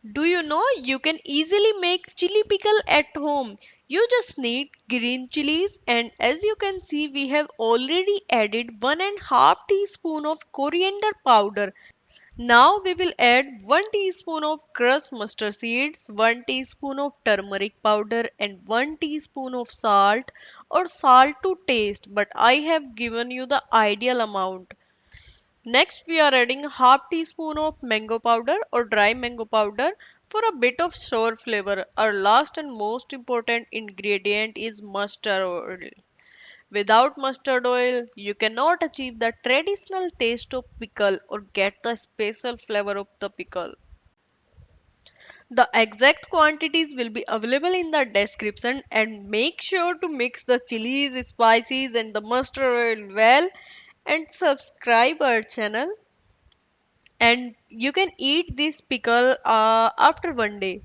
Do you know you can easily make chili pickle at home? You just need green chilies, and as you can see we have already added 1.5 teaspoon of coriander powder. Now we will add 1 teaspoon of crushed mustard seeds, 1 teaspoon of turmeric powder and 1 teaspoon of salt or salt to taste, but I have given you the ideal amount. Next we are adding half teaspoon of mango powder or dry mango powder for a bit of sour flavor. Our last and most important ingredient is mustard oil. Without mustard oil, you cannot achieve the traditional taste of pickle or get the special flavor of the pickle. The exact quantities will be available in the description, and make sure to mix the chilies, spices and the mustard oil well and subscribe our channel, and you can eat this pickle after one day.